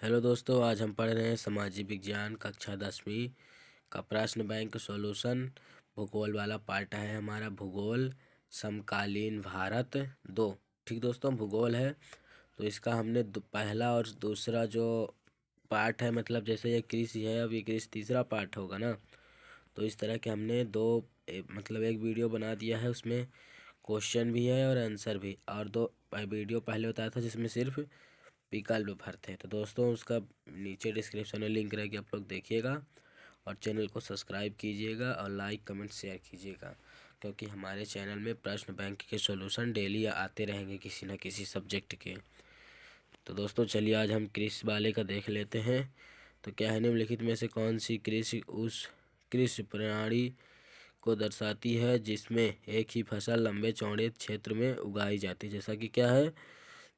Hello दोस्तों, आज हम पढ़ रहे हैं सामाजिक विज्ञान कक्षा 10वीं का प्रश्न बैंक सॉल्यूशन। भूगोल वाला पार्ट है हमारा, भूगोल समकालीन भारत 2। ठीक दोस्तों, भूगोल है तो इसका हमने पहला और दूसरा जो पार्ट है, मतलब जैसे ये कृषि है, अब ये कृषि तीसरा पार्ट होगा ना। तो इस तरह के हमने मतलब एक वीडियो बना दिया है, उसमें क्वेश्चन भी है और आंसर भी, और दो वीडियो पहले बताया था जिसमें सिर्फ विकल्प भरते हैं। तो दोस्तों उसका नीचे डिस्क्रिप्शन में लिंक रहेगी, आप लोग देखिएगा और चैनल को सब्सक्राइब कीजिएगा और लाइक कमेंट शेयर कीजिएगा, क्योंकि हमारे चैनल में प्रश्न बैंक के सॉल्यूशन डेली आते रहेंगे किसी न किसी सब्जेक्ट के। तो दोस्तों चलिए आज हम कृषि वाले का देख लेते हैं। तो क्या है, निम्नलिखित में से कौन सी कृषि उस कृषि प्रणाली को दर्शाती है जिसमें एक ही फसल लंबे चौड़े क्षेत्र में उगाई जाती है। जैसा कि क्या है,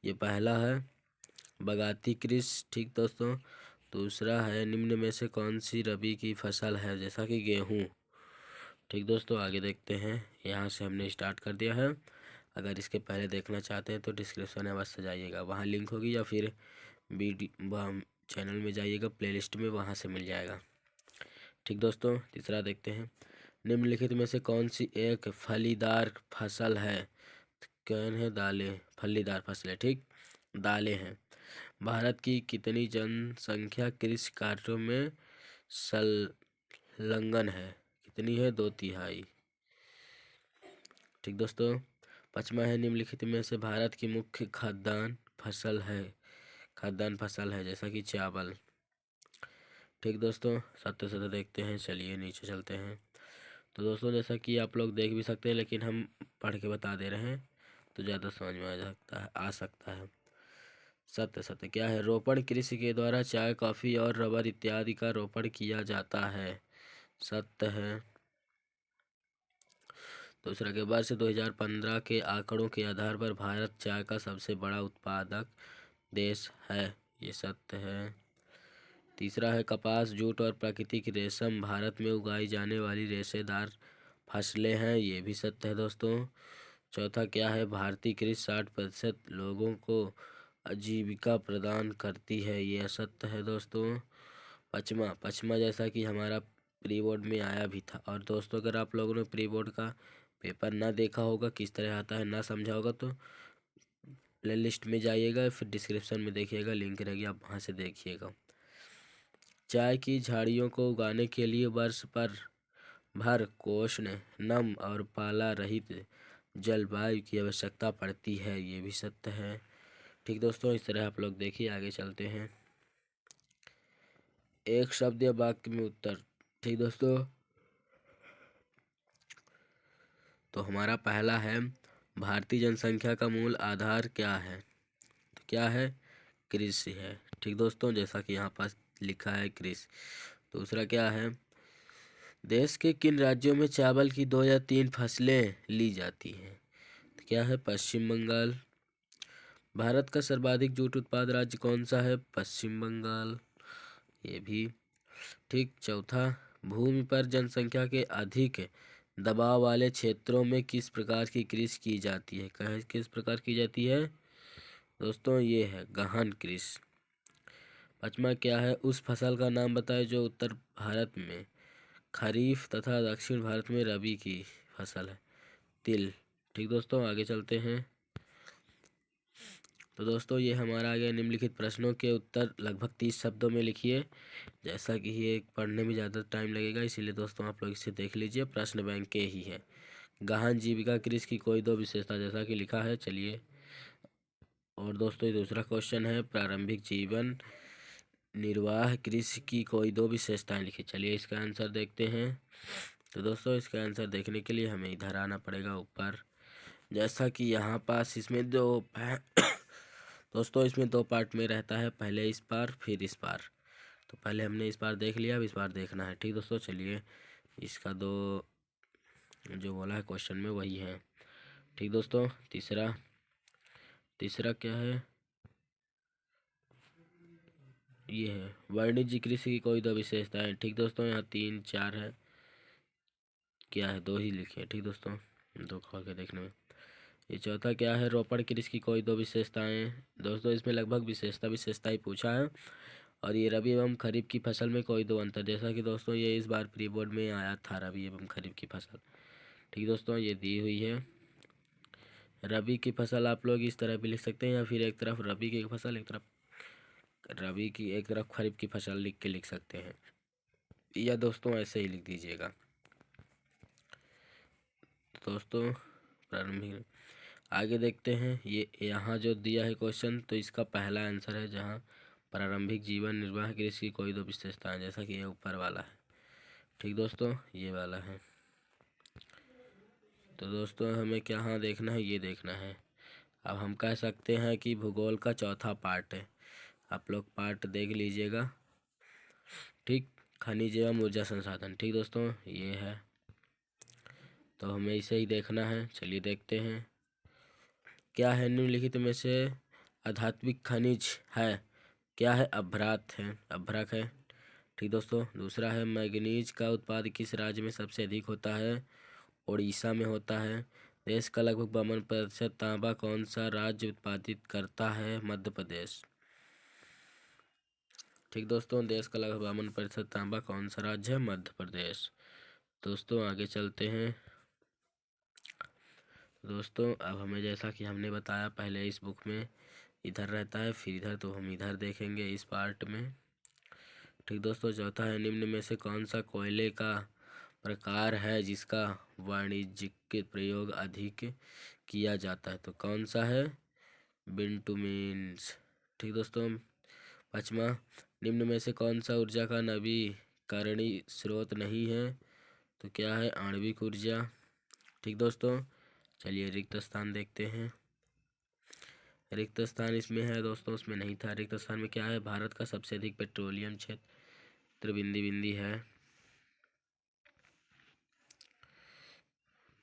ये पहला है बगाती कृषि। ठीक दोस्तों, दूसरा है निम्न में से कौन सी रबी की फसल है, जैसा कि गेहूँ। ठीक दोस्तों, आगे देखते हैं। यहाँ से हमने स्टार्ट कर दिया है। अगर इसके पहले देखना चाहते हैं तो डिस्क्रिप्शन में अवश्य जाइएगा, वहाँ लिंक होगी, या फिर वीडियो चैनल में जाइएगा, प्लेलिस्ट में वहाँ से मिल जाएगा। ठीक दोस्तों, तीसरा देखते हैं। निम्नलिखित में से कौन सी एक फलीदार फसल है। कौन है, दालें, फलीदार फसलें। ठीक, दालें हैं। भारत की कितनी जनसंख्या कृषि कार्यों में संलग्न है। कितनी है, 2/3। ठीक दोस्तों, पाँचवा है निम्नलिखित में से भारत की मुख्य खाद्यान्न फसल है, जैसा कि चावल। ठीक दोस्तों, सत्य सत्य देखते हैं, चलिए नीचे चलते हैं। तो दोस्तों जैसा कि आप लोग देख भी सकते हैं, लेकिन हम पढ़ के बता दे रहे हैं तो ज़्यादा समझ में आ सकता है। सत्य सत्य क्या है, रोपण कृषि के द्वारा चाय, कॉफी और रबर इत्यादि का रोपण किया जाता है। सत्य है। दूसरा के वर्ष 2015 के आंकड़ों के आधार पर भारत चाय का सबसे बड़ा उत्पादक देश है। ये सत्य है। तीसरा है कपास, जूट और प्राकृतिक रेशम भारत में उगाई जाने वाली रेशेदार फसलें हैं। ये भी सत्य है दोस्तों। चौथा क्या है, भारतीय कृषि 60% लोगों को आजीविका प्रदान करती है। ये असत्य है दोस्तों। पचमा जैसा कि हमारा प्री बोर्ड में आया भी था, और दोस्तों अगर आप लोगों ने प्री बोर्ड का पेपर ना देखा होगा, किस तरह आता है ना समझा होगा, तो प्ले लिस्ट में जाइएगा, फिर डिस्क्रिप्शन में देखिएगा, लिंक रहेगी, आप वहाँ से देखिएगा। चाय की झाड़ियों को उगाने के लिए वर्ष भर उष्ण, नम और पाला रहित जलवायु की आवश्यकता पड़ती है। ये भी सत्य है। ठीक दोस्तों, इस तरह आप लोग देखिए, आगे चलते हैं। एक शब्द या वाक्य में उत्तर। ठीक दोस्तों, तो हमारा पहला है भारतीय जनसंख्या का मूल आधार क्या है। तो क्या है, कृषि है। ठीक दोस्तों, जैसा कि यहाँ पास लिखा है कृषि। दूसरा क्या है, देश के किन राज्यों में चावल की 2 या 3 फसलें ली जाती हैं। तो क्या है, पश्चिम बंगाल। भारत का सर्वाधिक जूट उत्पाद राज्य कौन सा है, पश्चिम बंगाल। ये भी ठीक। चौथा, भूमि पर जनसंख्या के अधिक दबाव वाले क्षेत्रों में किस प्रकार की कृषि की जाती है। कहे किस प्रकार की जाती है दोस्तों, ये है गहन कृषि। पांचवा क्या है, उस फसल का नाम बताएं जो उत्तर भारत में खरीफ तथा दक्षिण भारत में रबी की फसल है, तिल। ठीक दोस्तों, आगे चलते हैं। तो दोस्तों ये हमारा आ गया, निम्नलिखित प्रश्नों के उत्तर लगभग 30 शब्दों में लिखिए। जैसा कि ये पढ़ने में ज़्यादा टाइम लगेगा, इसीलिए दोस्तों आप लोग इसे देख लीजिए, प्रश्न बैंक के ही है। गहन जीविका कृषि की कोई 2 विशेषता, जैसा कि लिखा है, चलिए। और दोस्तों ये दूसरा क्वेश्चन है, प्रारंभिक जीवन निर्वाह कृषि की कोई 2 विशेषताएं लिखिए। चलिए इसका आंसर देखते हैं। तो दोस्तों इसका आंसर देखने के लिए हमें इधर आना पड़ेगा ऊपर, जैसा कि यहाँ पास इसमें दोस्तों इसमें 2 पार्ट में रहता है, पहले इस पार फिर इस पार। तो पहले हमने इस बार देख लिया, अब इस बार देखना है। ठीक दोस्तों, चलिए इसका 2 जो बोला है क्वेश्चन में वही है। ठीक दोस्तों, तीसरा क्या है, ये है वाणिज्य कृषि की कोई 2 विशेषताएं। ठीक दोस्तों, यहाँ 3 4 है, क्या है, 2 ही लिखे। ठीक दोस्तों, 2 खोल के देखने में। ये चौथा क्या है, रोपण कृषि की कोई 2 विशेषताएं। दोस्तों इसमें लगभग विशेषता ही पूछा है, और ये रबी एवं खरीफ की फसल में कोई दो अंतर, जैसा कि दोस्तों ये इस बार प्री बोर्ड में आया था रबी एवं खरीफ की फसल। ठीक दोस्तों, ये दी हुई है। रबी की फसल आप लोग इस तरह भी लिख सकते हैं, या फिर एक तरफ रबी की फसल, एक तरफ रबी की, एक तरफ खरीफ की फसल लिख के लिख सकते हैं, या दोस्तों ऐसे ही लिख दीजिएगा। दोस्तों प्रारंभिक, आगे देखते हैं। ये यहाँ जो दिया है क्वेश्चन, तो इसका पहला आंसर है, जहाँ प्रारंभिक जीवन निर्वाह कृषि की कोई दो विशेषताएं, जैसा कि ये ऊपर वाला है। ठीक दोस्तों, ये वाला है। तो दोस्तों हमें क्या हाँ देखना है, ये देखना है। अब हम कह सकते हैं कि भूगोल का चौथा पार्ट है, आप लोग पार्ट देख लीजिएगा। ठीक, खनिज एवं ऊर्जा संसाधन। ठीक दोस्तों, ये है, तो हमें इसे ही देखना है। चलिए देखते हैं क्या है निम्नलिखित में से आध्यात्मिक खनिज है। क्या है? अभ्रक है। ठीक दोस्तों, दूसरा है मैग्नीज का उत्पादन किस राज्य में सबसे अधिक होता है? उड़ीसा में होता है। देश का लगभग 52% तांबा कौन सा राज्य उत्पादित करता है? मध्य प्रदेश। ठीक दोस्तों, देश का लगभग 52% तांबा कौन सा राज्य है? मध्य प्रदेश। दोस्तों आगे चलते हैं। दोस्तों अब हमें, जैसा कि हमने बताया पहले, इस बुक में इधर रहता है फिर इधर, तो हम इधर देखेंगे इस पार्ट में। ठीक दोस्तों, चौथा है निम्न में से कौन सा कोयले का प्रकार है जिसका वाणिज्यिक प्रयोग अधिक किया जाता है? तो कौन सा है? बिटुमेन्स। ठीक दोस्तों, पाँचवा, निम्न में से कौन सा ऊर्जा का नवीकरणीय स्रोत नहीं है? तो क्या है? आणविक ऊर्जा। ठीक दोस्तों, चलिए रिक्त स्थान देखते हैं। रिक्त स्थान इसमें है दोस्तों, उसमें नहीं था। रिक्त स्थान में क्या है? भारत का सबसे अधिक पेट्रोलियम क्षेत्र बिंदी है।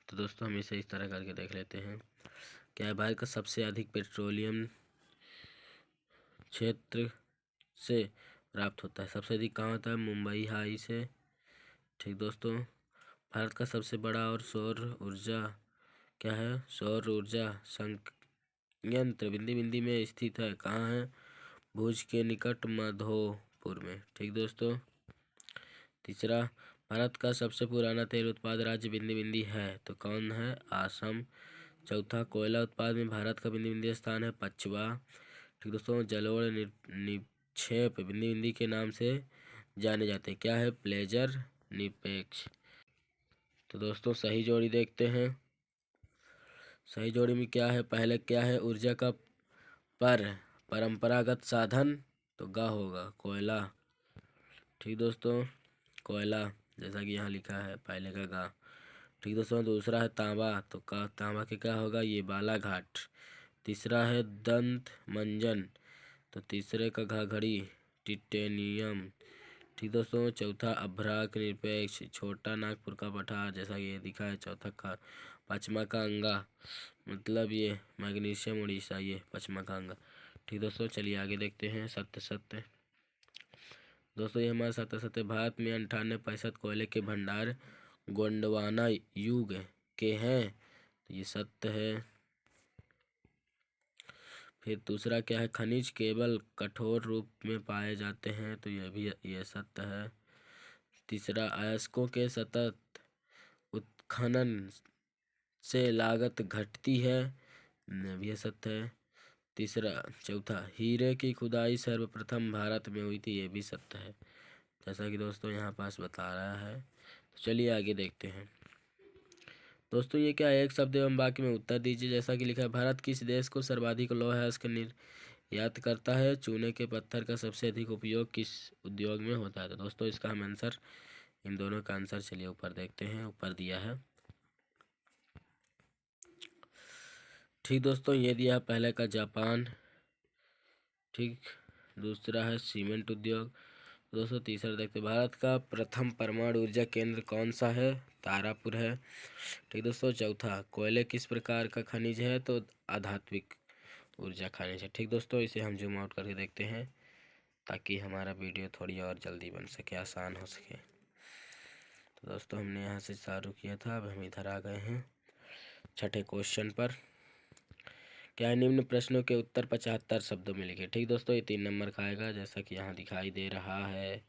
तो दोस्तों हम इसे इस तरह करके देख लेते हैं। क्या है? भारत का सबसे अधिक पेट्रोलियम क्षेत्र से प्राप्त होता है। सबसे अधिक कहाँ होता है? मुंबई हाई से। ठीक दोस्तों, भारत का सबसे बड़ा और सौर ऊर्जा क्या है? सौर ऊर्जा संयंत्र बिंदी में स्थित है। कहाँ है? भुज के निकट माधोपुर में। ठीक दोस्तों, तीसरा, भारत का सबसे पुराना तेल उत्पाद राज्य बिंदी है। तो कौन है? आसम। चौथा, कोयला उत्पाद में भारत का बिंदी स्थान है। पांचवा, ठीक दोस्तों, जलोढ़ निक्षेप बिंदी के नाम से जाने जाते हैं। क्या है? प्लेजर निरपेक्ष। तो दोस्तों सही जोड़ी देखते हैं। सही जोड़ी में क्या है? पहले क्या है? ऊर्जा का परंपरागत साधन, तो गा होगा कोयला। ठीक दोस्तों, कोयला, जैसा कि यहाँ लिखा है पहले का गा। ठीक दोस्तों, दूसरा है तांबा, तो का तांबा के क्या होगा? ये बालाघाट। तीसरा है दंत मंजन, तो तीसरे का घाघड़ी टिटेनियम। ठीक दोस्तों, चौथा अभ्रक निरपेक्ष, छोटा नागपुर का पठार, जैसा कि ये दिखा है। चौथा का पाँचवा का अंगा, मतलब ये मैग्नीशियम उड़ीसा, ये पाँचवा का अंगा। ठीक दोस्तों, चलिए आगे देखते हैं। सत्य दोस्तों, ये हमारा सत्य भारत में 98% कोयले के भंडार गोंडवाना युग के हैं, तो ये सत्य है। फिर दूसरा क्या है? खनिज केवल कठोर रूप में पाए जाते हैं, तो ये सत्य है। तीसरा, अयस्कों के सतत उत्खनन से लागत घटती है, ये सत्य है। चौथा, हीरे की खुदाई सर्वप्रथम भारत में हुई थी, ये भी सत्य है, जैसा कि दोस्तों यहाँ पास बता रहा है। तो चलिए आगे देखते हैं। दोस्तों ये क्या है? एक शब्द एवं वाक्य में उत्तर दीजिए। जैसा कि लिखा है, भारत किस देश को सर्वाधिक लौह अयस्क निर्यात करता है? चूने के पत्थर का सबसे अधिक उपयोग किस उद्योग में होता है? तो दोस्तों इसका हम आंसर, इन दोनों का आंसर, चलिए ऊपर देखते हैं। ऊपर दिया है। ठीक दोस्तों, ये दिया पहले का जापान। ठीक, दूसरा है सीमेंट उद्योग। दोस्तों तीसरा देखते हैं, भारत का प्रथम परमाणु ऊर्जा केंद्र कौन सा है? तारापुर है। ठीक दोस्तों, चौथा, कोयले किस प्रकार का खनिज है? तो आधात्मिक ऊर्जा खनिज है। ठीक दोस्तों, इसे हम जूम आउट करके देखते हैं, ताकि हमारा वीडियो थोड़ी और जल्दी बन सके, आसान हो सके। तो दोस्तों हमने यहाँ से चालू किया था, अब हम इधर आ गए हैं छठे क्वेश्चन पर। क्या है, निम्न प्रश्नों के उत्तर 75 शब्दों में लिखे। ठीक दोस्तों, ये 3 नंबर का आएगा जैसा कि यहाँ दिखाई दे रहा है।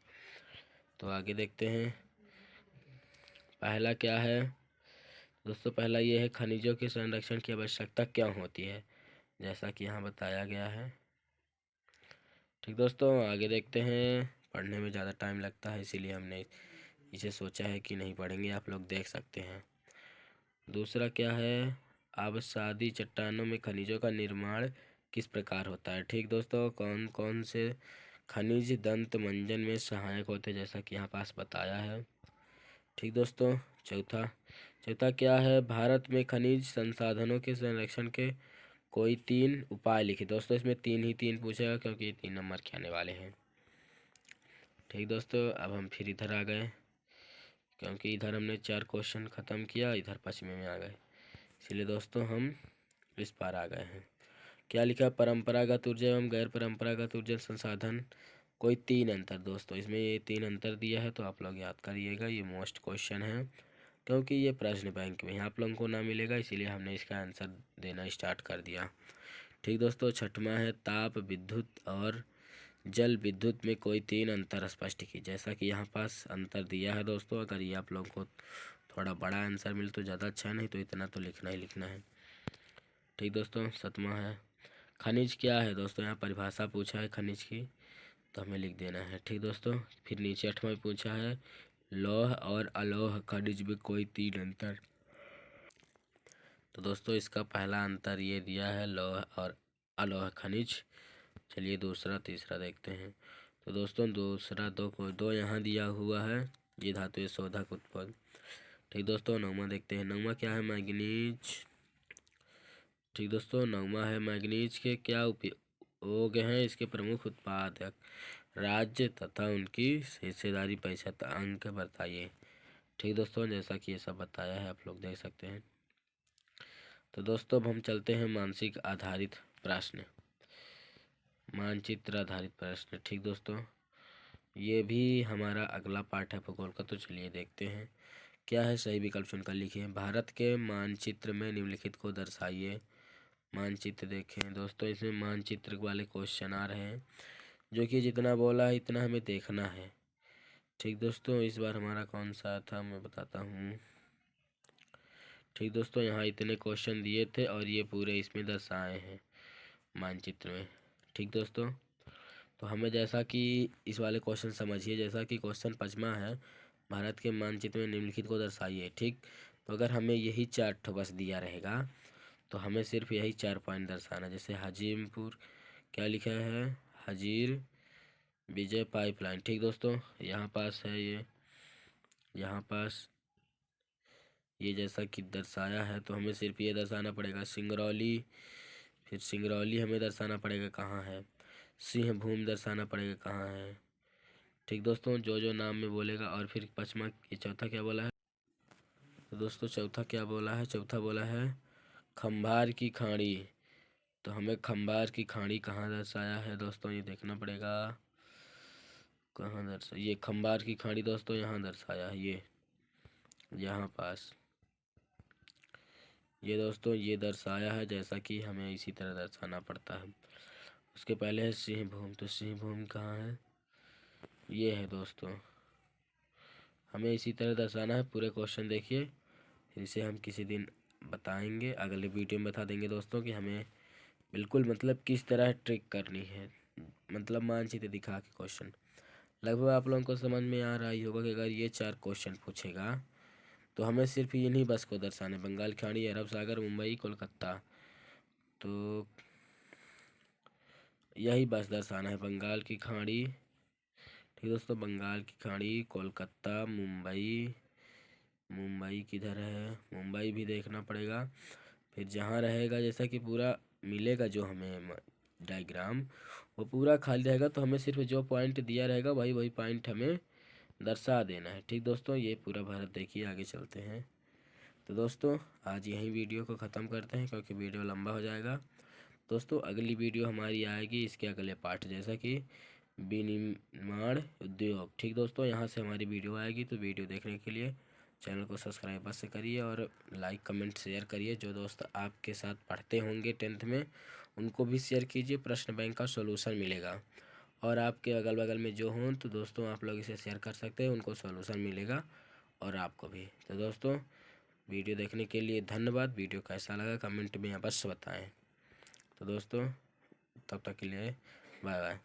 तो आगे देखते हैं, पहला क्या है दोस्तों। पहला ये है, खनिजों के संरक्षण की आवश्यकता क्यों होती है, जैसा कि यहाँ बताया गया है। ठीक दोस्तों, आगे देखते हैं। पढ़ने में ज़्यादा टाइम लगता है, इसीलिए हमने इसे सोचा है कि नहीं पढ़ेंगे, आप लोग देख सकते हैं। दूसरा क्या है, आबशादी चट्टानों में खनिजों का निर्माण किस प्रकार होता है। ठीक दोस्तों, कौन कौन से खनिज दंत मंजन में सहायक होते हैं, जैसा कि यहाँ पास बताया है। ठीक दोस्तों, चौथा चौथा क्या है, भारत में खनिज संसाधनों के संरक्षण के कोई 3 उपाय लिखे। दोस्तों, इसमें 3 ही 3 पूछेगा क्योंकि ये 3 नंबर के आने वाले हैं। ठीक दोस्तों, अब हम फिर इधर आ गए, क्योंकि इधर हमने 4 क्वेश्चन ख़त्म किया, इधर 5वें में आ गए, इसलिए दोस्तों हम इस पार आ गए हैं। क्या लिखा, परंपरागत ऊर्जा एवं गैर परंपरागत ऊर्जा संसाधन कोई 3 अंतर। दोस्तों, इसमें ये 3 अंतर दिया है, तो आप लोग याद करिएगा, ये मोस्ट क्वेश्चन है, क्योंकि ये प्रश्न बैंक में आप लोगों को ना मिलेगा, इसीलिए हमने इसका आंसर देना स्टार्ट कर दिया। ठीक दोस्तों, छठवां है, ताप विद्युत और जल विद्युत में कोई 3 अंतर स्पष्ट की। जैसा कि यहाँ पास अंतर दिया है दोस्तों, अगर ये आप लोगों को थोड़ा बड़ा आंसर मिले तो ज़्यादा अच्छा है, नहीं तो इतना तो लिखना ही लिखना है। ठीक दोस्तों, 7वां है, खनिज क्या है। दोस्तों, यहाँ परिभाषा पूछा है खनिज की, तो हमें लिख देना है। ठीक दोस्तों, फिर नीचे 8वां में पूछा है, लौह और अलोह खनिज में कोई 3 अंतर। तो दोस्तों, इसका पहला अंतर ये दिया है, लौह और अलोह खनिज। चलिए दूसरा तीसरा देखते हैं। तो दोस्तों, दूसरा दो यहाँ दिया हुआ है, ये धातु शोधक उत्पाद। ठीक दोस्तों, 9वां देखते हैं। 9वां क्या है, मैग्नीज। ठीक दोस्तों, 9वां है, मैग्नीज के क्या उपयोग हैं, इसके प्रमुख उत्पादक राज्य तथा उनकी हिस्सेदारी प्रतिशत अंक बताइए। ठीक दोस्तों, जैसा कि ये सब बताया है, आप लोग देख सकते हैं। तो दोस्तों, अब हम चलते हैं मानसिक आधारित प्रश्न, मानचित्र आधारित प्रश्न। ठीक दोस्तों, ये भी हमारा अगला पार्ट है भूगोल का, तो चलिए देखते हैं। क्या है, सही विकल्प चुनकर लिखिए। भारत के मानचित्र में निम्नलिखित को दर्शाइए। मानचित्र देखें दोस्तों, इसमें मानचित्र वाले क्वेश्चन आ रहे हैं, जो कि जितना बोला है इतना हमें देखना है। ठीक दोस्तों, इस बार हमारा कौन सा था मैं बताता हूँ। ठीक दोस्तों, यहाँ इतने क्वेश्चन दिए थे और ये पूरे इसमें दर्शाए हैं मानचित्र में। ठीक दोस्तों, तो हमें जैसा कि इस वाले क्वेश्चन समझिए, जैसा कि क्वेश्चन 5वां है, भारत के मानचित्र में निम्नलिखित को दर्शाइए। ठीक, तो अगर हमें यही 4 ठो बस दिया रहेगा, तो हमें सिर्फ यही 4 पॉइंट दर्शाना। जैसे हाजीपुर क्या लिखा है, हाजिर विजय पाइपलाइन। ठीक दोस्तों, यहाँ पास है ये, यहाँ पास ये जैसा कि दर्शाया है, तो हमें सिर्फ ये दर्शाना पड़ेगा। सिंगरौली, फिर सिंगरौली हमें दर्शाना पड़ेगा कहाँ है। सिंहभूम दर्शाना पड़ेगा कहाँ है। ठीक दोस्तों, जो जो नाम में बोलेगा। और फिर 5वां, ये चौथा क्या बोला है। तो दोस्तों, चौथा क्या बोला है, चौथा बोला है खंभार की खाड़ी। तो हमें खंभार की खाड़ी कहाँ दर्शाया है दोस्तों, ये देखना पड़ेगा, कहाँ दर्शा, ये खंभार की खाड़ी दोस्तों यहाँ दर्शाया है, ये यहाँ पास ये दोस्तों ये दर्शाया है, जैसा कि हमें इसी तरह दर्शाना पड़ता है। उसके पहले है सिंहभूम, तो सिंहभूम कहाँ है, ये है दोस्तों, हमें इसी तरह दर्शाना है। पूरे क्वेश्चन देखिए, फिर इसे हम किसी दिन बताएंगे, अगले वीडियो में बता देंगे दोस्तों कि हमें बिल्कुल मतलब किस तरह ट्रिक करनी है, मतलब मानचित्र दिखा के क्वेश्चन। लगभग आप लोगों को समझ में आ रहा ही होगा कि अगर ये 4 क्वेश्चन पूछेगा, तो हमें सिर्फ इन्हीं बस को दर्शाना है, बंगाल की खाड़ी, अरब सागर, मुंबई, कोलकाता। तो यही बस दर्शाना है, बंगाल की खाड़ी। ठीक दोस्तों, बंगाल की खाड़ी, कोलकाता, मुंबई, मुंबई किधर है, मुंबई भी देखना पड़ेगा। फिर जहाँ रहेगा, जैसा कि पूरा मिलेगा जो हमें डायग्राम, वो पूरा खाली रहेगा, तो हमें सिर्फ जो पॉइंट दिया रहेगा वही वही पॉइंट हमें दर्शा देना है। ठीक दोस्तों, ये पूरा भारत देखिए, आगे चलते हैं। तो दोस्तों, आज यहीं वीडियो को ख़त्म करते हैं, क्योंकि वीडियो लंबा हो जाएगा। दोस्तों, अगली वीडियो हमारी आएगी इसके अगले पार्ट, जैसा कि विनिर्माण उद्योग। ठीक दोस्तों, यहाँ से हमारी वीडियो आएगी, तो वीडियो देखने के लिए चैनल को सब्सक्राइब बस से करिए और लाइक कमेंट शेयर करिए। जो दोस्त आपके साथ पढ़ते होंगे 10th में उनको भी शेयर कीजिए, प्रश्न बैंक का सॉल्यूशन मिलेगा। और आपके अगल बगल में जो हों तो दोस्तों आप लोग इसे शेयर कर सकते हैं, उनको सॉल्यूशन मिलेगा और आपको भी। तो दोस्तों वीडियो देखने के लिए धन्यवाद। वीडियो कैसा लगा कमेंट में अवश्य बताएं। तो दोस्तों तब तक के लिए बाय बाय।